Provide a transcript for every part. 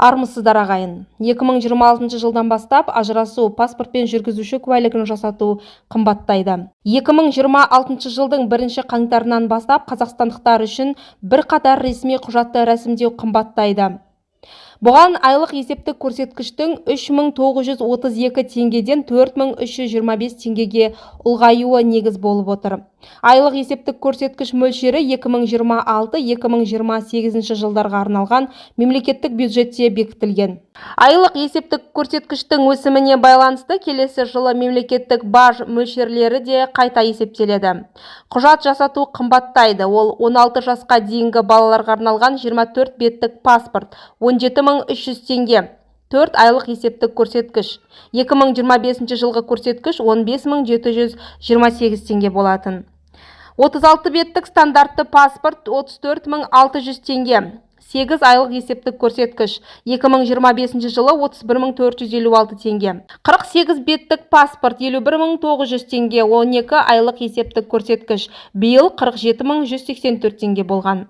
Армысыздар ағайын. 2026 жылдан бастап ажырасу, паспорт пен жүргізуші куәлігін жасату қымбаттайды. 2026 жылдың 1 қаңтарынан бастап қазақстандықтар үшін бірқатар ресми құжатты рәсімдеу қымбаттайды. Бұған айлық есептік көрсеткіштің 3.932 теңгеден 4.325 теңгеге ұлғаюы негіз болып отыр. Айлық есептік көрсеткіш мөлшері 2026-2028 жылдарға арналған мемлекеттік бюджетте бекітілген. Айлық есептік көрсеткіштің өсіміне байланысты келесі жылы мемлекеттік баж мөлшерлері де қайта есептеледі. Құжат жасату қымбаттайды. Ол 16 жасқа дейінгі балаларға арналған 24 беттік паспорт 17.300 теңге. 4 айлық есептік көрсеткіш. 2025 жылғы көрсеткіш 15.728 теңге болатын. 36 беттік стандартты паспорт 34.600 теңге. 8 айлық есептік көрсеткіш. 2025 жылы 31.456 теңге. 48 беттік паспорт 51.900 теңге. 12 айлық есептік көрсеткіш. Биыл 47.184 теңге болған.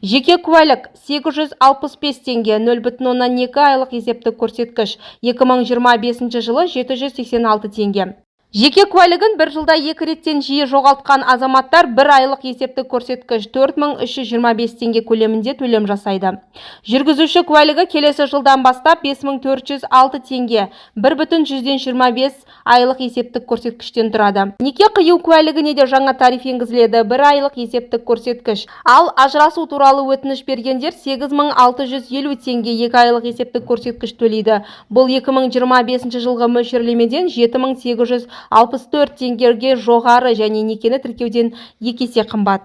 Жеке куәлік 865 теңге. 0,2 айлық есептік көрсеткіш. 2025 жылы 786 теңге. Жеке куәлігін бір жылда 2 реттен жиі жоғалтқан азаматтар 1 айлық есептік көрсеткіш 4325 теңге көлемінде төлем жасайды. Жүргізуші куәлігі келесі жылдан бастап 5406 теңге 1,125 айлық есептік көрсеткіштен тұрады. Неке қию куәлігіне де жаңа тариф енгізіледі, 1 айлық есептік көрсеткіш. Ал ажырасу туралы өтініш бергендер 8650 теңге 2 айлық есептік көрсеткіш төлейді. Бұл 2025 жылғы мөлшерлемеден 7864 теңгеге жоғары және некені тіркеуден 2 есе қымбат.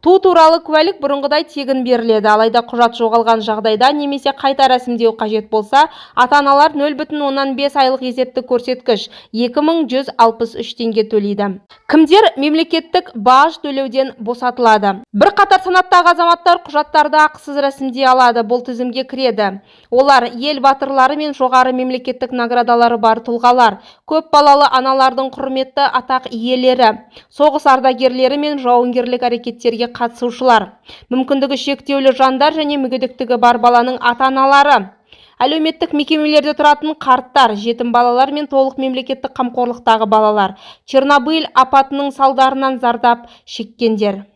Туу туралы куәлік бұрынғыдай тегін беріледі, алайда құжат жоғалған жағдайда немесе қайта рәсімдеу қажет болса, ата-аналар 0,5 айлық есептік көрсеткіш 2163 теңге төлейді. Кімдер мемлекеттік баж төлеуден босатылады? Бірқатар санаттағы азаматтар құжаттарды ақысыз рәсімдей алады. Бұл тізімге кіреді. Олар ел батырлары мен жоғары мемлекеттік наградалары бар тұлғалар, көп балалы аналардың құрметті атақ иелері, соғыс ардагерлері мен жауынгерлік әрекеттерге қатысушылар, мүмкіндігі шектеулі жандар және мүгедектігі бар баланың ата-аналары, әлеуметтік мекемелерде тұратын қарттар, жетім балалар мен толық мемлекеттік қамқорлықтағы балалар, Чернобыль апатының салдарынан зардап шеккендер.